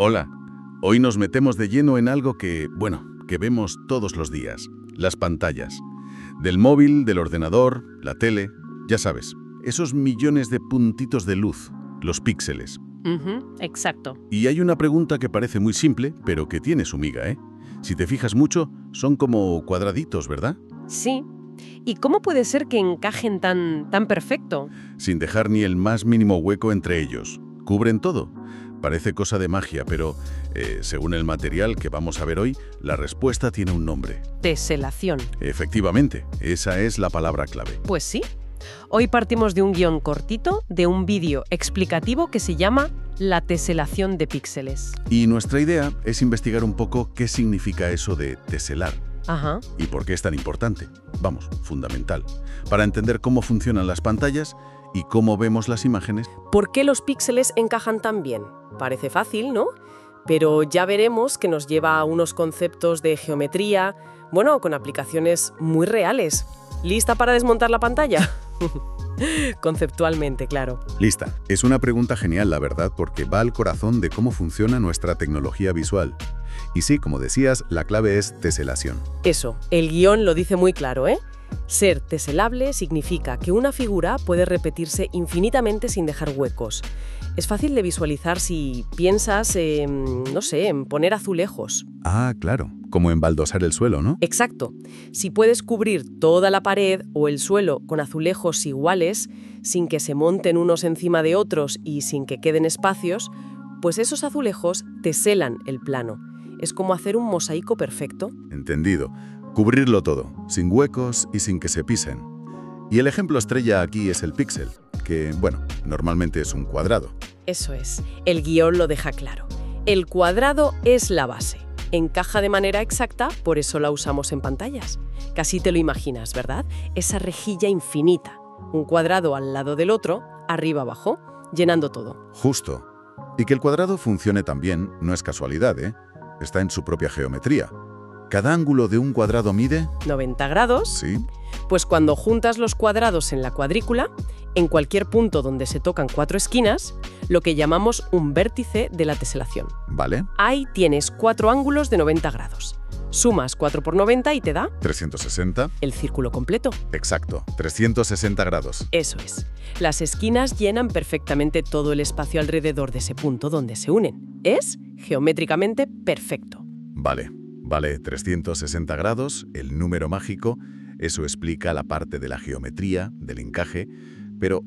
Hola, hoy nos metemos de lleno en algo que vemos todos los días, las pantallas. Del móvil, del ordenador, la tele, ya sabes, esos millones de puntitos de luz, los píxeles. Exacto. Y hay una pregunta que parece muy simple, pero que tiene su miga, ¿eh? Si te fijas mucho, son como cuadraditos, ¿verdad? Sí. ¿Y cómo puede ser que encajen tan perfecto? Sin dejar ni el más mínimo hueco entre ellos. Cubren todo. Parece cosa de magia, pero según el material que vamos a ver hoy, la respuesta tiene un nombre. Teselación. Efectivamente, esa es la palabra clave. Pues sí. Hoy partimos de un guión cortito, de un vídeo explicativo que se llama La teselación de píxeles. Y nuestra idea es investigar un poco qué significa eso de teselar. Ajá. ¿Y por qué es tan importante? Vamos, fundamental. Para entender cómo funcionan las pantallas y cómo vemos las imágenes. ¿Por qué los píxeles encajan tan bien? Parece fácil, ¿no? Pero ya veremos que nos lleva a unos conceptos de geometría, bueno, con aplicaciones muy reales. ¿Lista para desmontar la pantalla? Conceptualmente, claro. Lista. Es una pregunta genial, la verdad, porque va al corazón de cómo funciona nuestra tecnología visual. Y sí, como decías, la clave es teselación. Eso, el guión lo dice muy claro, ¿eh? Ser teselable significa que una figura puede repetirse infinitamente sin dejar huecos. Es fácil de visualizar si piensas, no sé, en poner azulejos. Ah, claro. Como embaldosar el suelo, ¿no? Exacto. Si puedes cubrir toda la pared o el suelo con azulejos iguales, sin que se monten unos encima de otros y sin que queden espacios, pues esos azulejos teselan el plano. Es como hacer un mosaico perfecto. Entendido. Cubrirlo todo, sin huecos y sin que se pisen. Y el ejemplo estrella aquí es el píxel, que, bueno, normalmente es un cuadrado. Eso es. El guión lo deja claro. El cuadrado es la base. Encaja de manera exacta, por eso la usamos en pantallas. Casi te lo imaginas, ¿verdad? Esa rejilla infinita. Un cuadrado al lado del otro, arriba abajo, llenando todo. Justo. Y que el cuadrado funcione tan bien no es casualidad, ¿eh? Está en su propia geometría. Cada ángulo de un cuadrado mide... 90 grados. Sí. Pues cuando juntas los cuadrados en la cuadrícula, en cualquier punto donde se tocan 4 esquinas, lo que llamamos un vértice de la teselación. Vale. Ahí tienes 4 ángulos de 90 grados. Sumas 4 por 90 y te da... 360. el círculo completo. Exacto. 360 grados. Eso es. Las esquinas llenan perfectamente todo el espacio alrededor de ese punto donde se unen. Es geométricamente perfecto. Vale, 360 grados, el número mágico, eso explica la parte de la geometría, del encaje, pero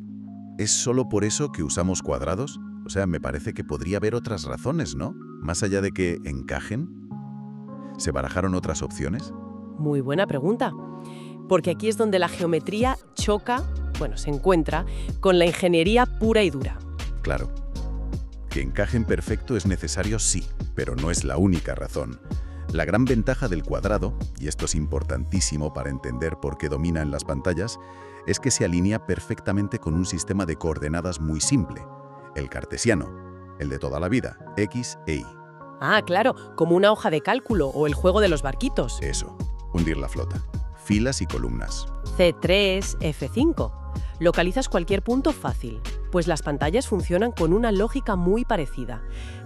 ¿es solo por eso que usamos cuadrados? O sea, me parece que podría haber otras razones, ¿no? Más allá de que encajen. ¿Se barajaron otras opciones? Muy buena pregunta. Porque aquí es donde la geometría choca, se encuentra, con la ingeniería pura y dura. Claro. Que encajen perfecto es necesario, sí, pero no es la única razón. La gran ventaja del cuadrado, y esto es importantísimo para entender por qué domina en las pantallas, es que se alinea perfectamente con un sistema de coordenadas muy simple, el cartesiano, el de toda la vida, X e Y. Ah, claro, como una hoja de cálculo o el juego de los barquitos. Eso, hundir la flota, filas y columnas. C3, F5. Localizas cualquier punto fácil, pues las pantallas funcionan con una lógica muy parecida.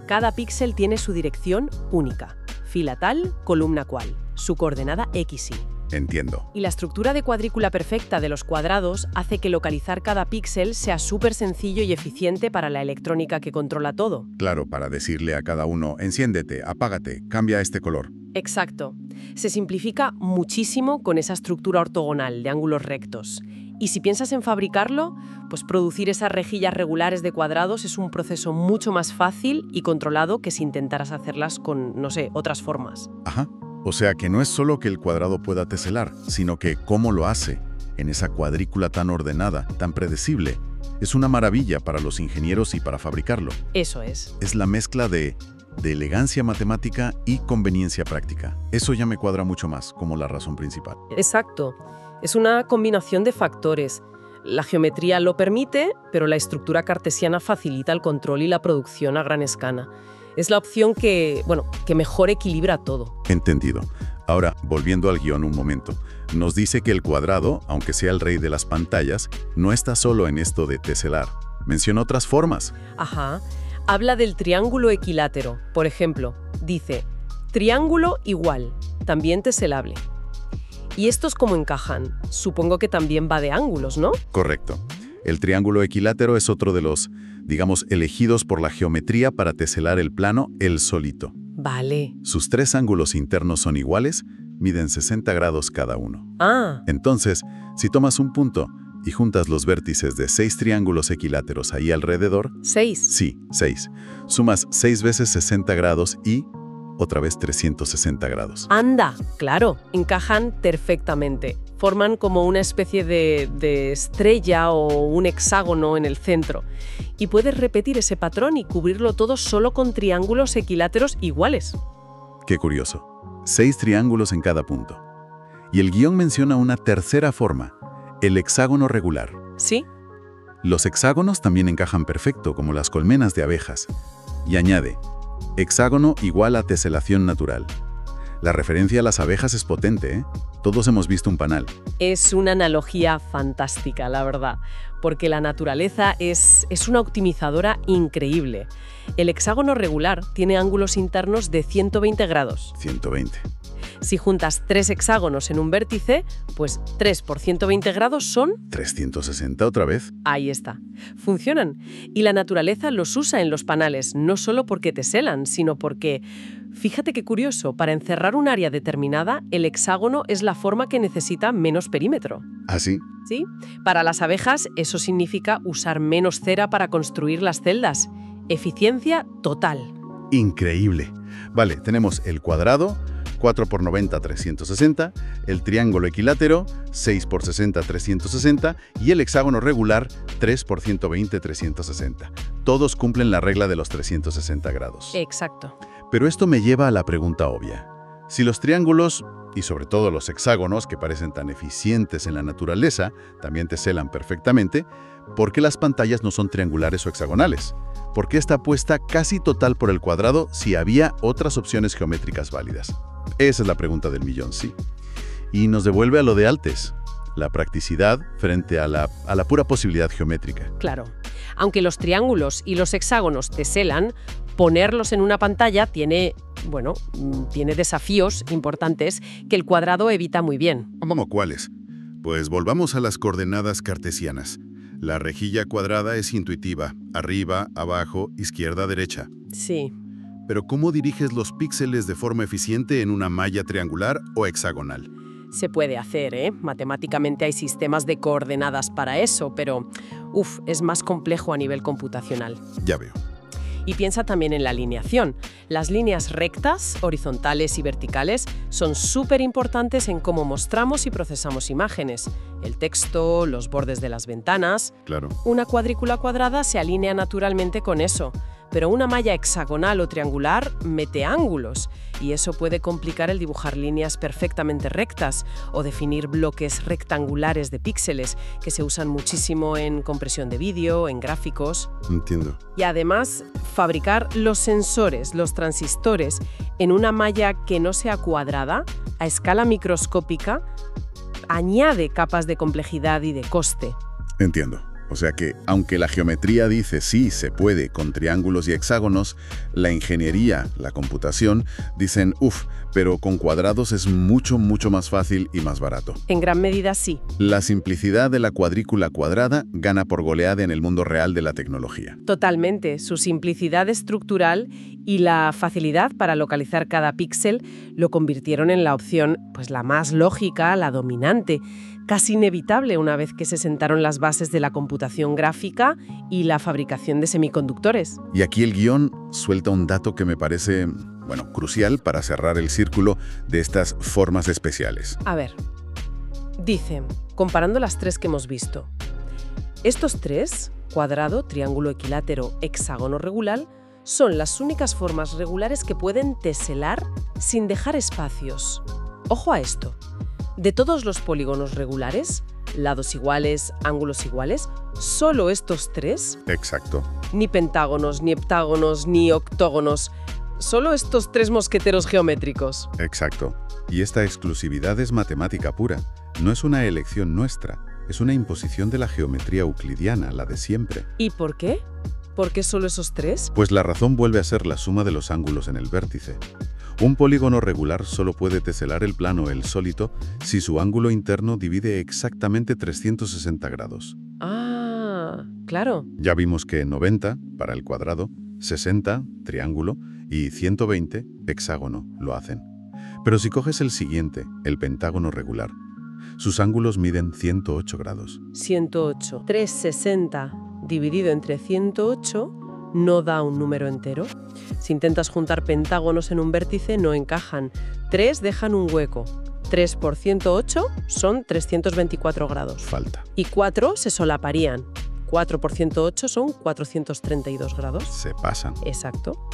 Cada píxel tiene su dirección única. Fila tal, columna cual, su coordenada X, Y. Entiendo. Y la estructura de cuadrícula perfecta de los cuadrados hace que localizar cada píxel sea súper sencillo y eficiente para la electrónica que controla todo. Claro, para decirle a cada uno, enciéndete, apágate, cambia este color. Exacto. Se simplifica muchísimo con esa estructura ortogonal de ángulos rectos. Y si piensas en fabricarlo, pues producir esas rejillas regulares de cuadrados es un proceso mucho más fácil y controlado que si intentaras hacerlas con, otras formas. Ajá. O sea que no es solo que el cuadrado pueda teselar, sino que cómo lo hace, en esa cuadrícula tan ordenada, tan predecible. Es una maravilla para los ingenieros y para fabricarlo. Eso es. Es la mezcla de elegancia matemática y conveniencia práctica. Eso ya me cuadra mucho más como la razón principal. Exacto. Es una combinación de factores. La geometría lo permite, pero la estructura cartesiana facilita el control y la producción a gran escala. Es la opción que mejor equilibra todo. Entendido. Ahora, volviendo al guión un momento, nos dice que el cuadrado, aunque sea el rey de las pantallas, no está solo en esto de teselar. Menciona otras formas. Ajá. Habla del triángulo equilátero. Por ejemplo, dice, triángulo igual, también teselable. ¿Y estos cómo encajan? Supongo que también va de ángulos, ¿no? Correcto. El triángulo equilátero es otro de los, digamos, elegidos por la geometría para teselar el plano él solito. Vale. Sus 3 ángulos internos son iguales, miden 60 grados cada uno. Ah, Entonces, si tomas un punto y juntas los vértices de 6 triángulos equiláteros ahí alrededor, 6. sí, 6, sumas 6 veces 60 grados y otra vez 360 grados. Anda, claro, encajan perfectamente. Forman como una especie de estrella o un hexágono en el centro. Y puedes repetir ese patrón y cubrirlo todo solo con triángulos equiláteros iguales. Qué curioso. 6 triángulos en cada punto. Y el guión menciona una tercera forma, el hexágono regular. ¿Sí? Los hexágonos también encajan perfecto, como las colmenas de abejas. Y añade, hexágono igual a teselación natural. La referencia a las abejas es potente, ¿eh? Todos hemos visto un panal. Es una analogía fantástica, la verdad, porque la naturaleza es una optimizadora increíble. El hexágono regular tiene ángulos internos de 120 grados. 120. Si juntas 3 hexágonos en un vértice, pues 3 por 120 grados son... 360 otra vez. Ahí está. Funcionan. Y la naturaleza los usa en los panales, no solo porque teselan, sino porque... Fíjate qué curioso, para encerrar un área determinada, el hexágono es la forma que necesita menos perímetro. ¿Ah, sí? ¿Sí? Para las abejas, eso significa usar menos cera para construir las celdas. Eficiencia total. Increíble. Vale, tenemos el cuadrado, 4 por 90, 360, el triángulo equilátero, 6 por 60, 360, y el hexágono regular, 3 por 120, 360. Todos cumplen la regla de los 360 grados. Exacto. Pero esto me lleva a la pregunta obvia. Si los triángulos, y sobre todo los hexágonos, que parecen tan eficientes en la naturaleza, también teselan perfectamente, ¿por qué las pantallas no son triangulares o hexagonales? ¿Por qué está apuesta casi total por el cuadrado si había otras opciones geométricas válidas? Esa es la pregunta del millón, sí. Y nos devuelve a lo de antes, la practicidad frente a la pura posibilidad geométrica. Claro. Aunque los triángulos y los hexágonos teselan, ponerlos en una pantalla tiene desafíos importantes que el cuadrado evita muy bien. Vamos, ¿cuáles? Pues volvamos a las coordenadas cartesianas. La rejilla cuadrada es intuitiva, arriba, abajo, izquierda, derecha. Sí. Pero ¿cómo diriges los píxeles de forma eficiente en una malla triangular o hexagonal? Se puede hacer, ¿eh? Matemáticamente hay sistemas de coordenadas para eso, pero es más complejo a nivel computacional. Ya veo. Y piensa también en la alineación. Las líneas rectas, horizontales y verticales son súper importantes en cómo mostramos y procesamos imágenes. El texto, los bordes de las ventanas. Claro. Una cuadrícula cuadrada se alinea naturalmente con eso, pero una malla hexagonal o triangular mete ángulos y eso puede complicar el dibujar líneas perfectamente rectas o definir bloques rectangulares de píxeles que se usan muchísimo en compresión de vídeo, en gráficos. Entiendo. Y además, fabricar los sensores, los transistores, en una malla que no sea cuadrada, a escala microscópica, añade capas de complejidad y de coste. Entiendo. O sea que, aunque la geometría dice sí, se puede con triángulos y hexágonos, la ingeniería, la computación, dicen, pero con cuadrados es mucho, mucho más fácil y más barato. En gran medida sí. La simplicidad de la cuadrícula cuadrada gana por goleada en el mundo real de la tecnología. Totalmente. Su simplicidad estructural y la facilidad para localizar cada píxel lo convirtieron en la opción, pues la más lógica, la dominante, casi inevitable una vez que se sentaron las bases de la computación gráfica y la fabricación de semiconductores. Y aquí el guión suelta un dato que me parece, crucial para cerrar el círculo de estas formas especiales. A ver, dice, comparando las 3 que hemos visto, estos 3, cuadrado, triángulo equilátero, hexágono regular, son las únicas formas regulares que pueden teselar sin dejar espacios. Ojo a esto. De todos los polígonos regulares, lados iguales, ángulos iguales, solo estos 3, Exacto. ni pentágonos, ni heptágonos, ni octógonos, solo estos 3 mosqueteros geométricos. Exacto. Y esta exclusividad es matemática pura. No es una elección nuestra, es una imposición de la geometría euclidiana, la de siempre. ¿Y por qué? ¿Por qué solo esos tres? Pues la razón vuelve a ser la suma de los ángulos en el vértice. Un polígono regular solo puede teselar el plano el sólido si su ángulo interno divide exactamente 360 grados. Ah, claro. Ya vimos que 90 para el cuadrado, 60 triángulo y 120 hexágono lo hacen. Pero si coges el siguiente, el pentágono regular, sus ángulos miden 108 grados. 108. 360 dividido entre 108 no da un número entero. Si intentas juntar pentágonos en un vértice, no encajan. 3 dejan un hueco. 3 por 108 son 324 grados. Falta. Y 4 se solaparían. 4 por 108 son 432 grados. Se pasan. Exacto.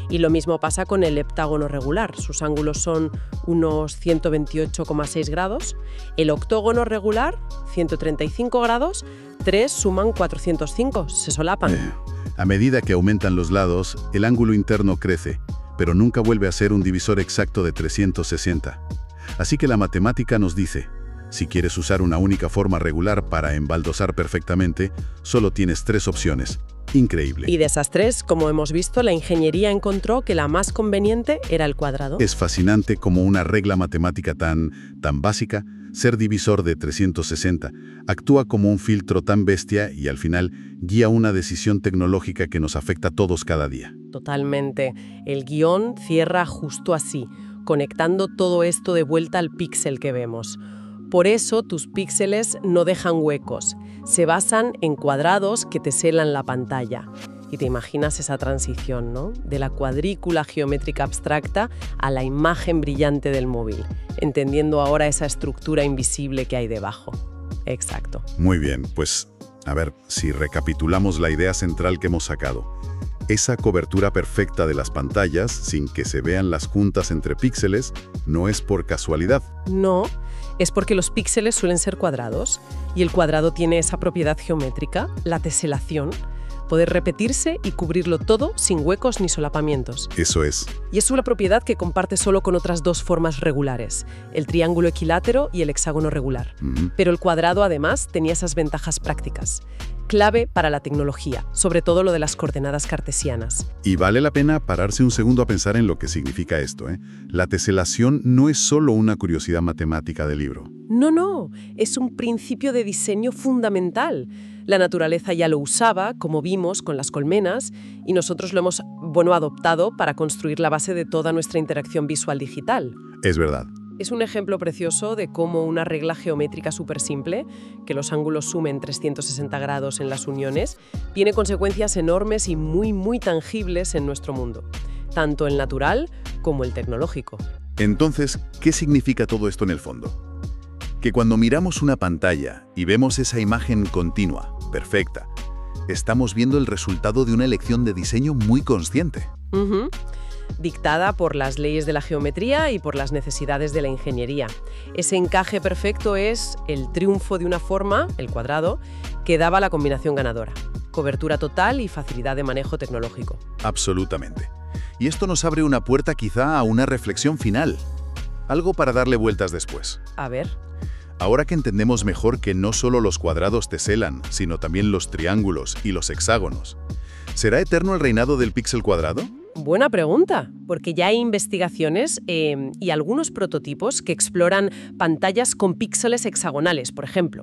Y lo mismo pasa con el heptágono regular. Sus ángulos son unos 128,6 grados. El octógono regular, 135 grados. 3 suman 405. Se solapan. A medida que aumentan los lados, el ángulo interno crece, pero nunca vuelve a ser un divisor exacto de 360. Así que la matemática nos dice, si quieres usar una única forma regular para embaldosar perfectamente, solo tienes 3 opciones. Increíble. Y de esas 3, como hemos visto, la ingeniería encontró que la más conveniente era el cuadrado. Es fascinante cómo una regla matemática tan básica, ser divisor de 360, actúa como un filtro tan bestia y al final guía una decisión tecnológica que nos afecta a todos cada día. Totalmente. El guión cierra justo así, conectando todo esto de vuelta al píxel que vemos. Por eso tus píxeles no dejan huecos, se basan en cuadrados que teselan la pantalla. Y te imaginas esa transición, ¿no? De la cuadrícula geométrica abstracta a la imagen brillante del móvil, entendiendo ahora esa estructura invisible que hay debajo. Exacto. Muy bien, pues a ver, si recapitulamos la idea central que hemos sacado. Esa cobertura perfecta de las pantallas, sin que se vean las juntas entre píxeles, no es por casualidad. No, es porque los píxeles suelen ser cuadrados, y el cuadrado tiene esa propiedad geométrica, la teselación, poder repetirse y cubrirlo todo sin huecos ni solapamientos. Eso es. Y es una propiedad que comparte solo con otras 2 formas regulares, el triángulo equilátero y el hexágono regular. Pero el cuadrado, además, tenía esas ventajas prácticas. Clave para la tecnología, sobre todo lo de las coordenadas cartesianas. Y vale la pena pararse un segundo a pensar en lo que significa esto, ¿eh? La teselación no es solo una curiosidad matemática del libro. No, es un principio de diseño fundamental. La naturaleza ya lo usaba, como vimos con las colmenas, y nosotros lo hemos, adoptado para construir la base de toda nuestra interacción visual digital. Es verdad. Es un ejemplo precioso de cómo una regla geométrica súper simple, que los ángulos sumen 360 grados en las uniones, tiene consecuencias enormes y muy tangibles en nuestro mundo, tanto el natural como el tecnológico. Entonces, ¿qué significa todo esto en el fondo? Que cuando miramos una pantalla y vemos esa imagen continua, perfecta, estamos viendo el resultado de una elección de diseño muy consciente. Dictada por las leyes de la geometría y por las necesidades de la ingeniería. Ese encaje perfecto es el triunfo de una forma, el cuadrado, que daba la combinación ganadora. Cobertura total y facilidad de manejo tecnológico. Absolutamente. Y esto nos abre una puerta quizá a una reflexión final. Algo para darle vueltas después. A ver. Ahora que entendemos mejor que no solo los cuadrados teselan, sino también los triángulos y los hexágonos, ¿será eterno el reinado del píxel cuadrado? Buena pregunta, porque ya hay investigaciones y algunos prototipos que exploran pantallas con píxeles hexagonales, por ejemplo.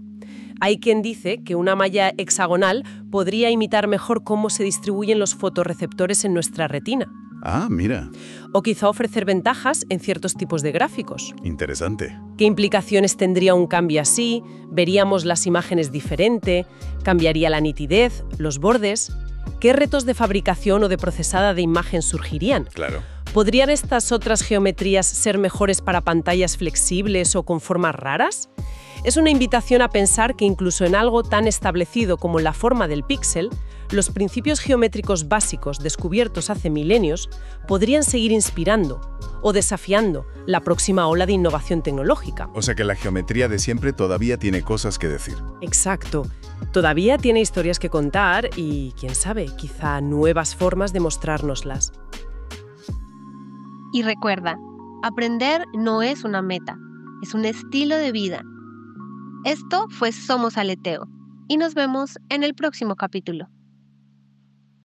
Hay quien dice que una malla hexagonal podría imitar mejor cómo se distribuyen los fotorreceptores en nuestra retina. Ah, mira. O quizá ofrecer ventajas en ciertos tipos de gráficos. Interesante. ¿Qué implicaciones tendría un cambio así? ¿Veríamos las imágenes diferente? ¿Cambiaría la nitidez? ¿Los bordes? ¿Qué retos de fabricación o de procesada de imagen surgirían? Claro. ¿Podrían estas otras geometrías ser mejores para pantallas flexibles o con formas raras? Es una invitación a pensar que incluso en algo tan establecido como la forma del píxel, los principios geométricos básicos descubiertos hace milenios podrían seguir inspirando o desafiando la próxima ola de innovación tecnológica. O sea que la geometría de siempre todavía tiene cosas que decir. Exacto. Todavía tiene historias que contar y, quién sabe, quizá nuevas formas de mostrárnoslas. Y recuerda, aprender no es una meta, es un estilo de vida. Esto fue Somos Aleteo y nos vemos en el próximo capítulo.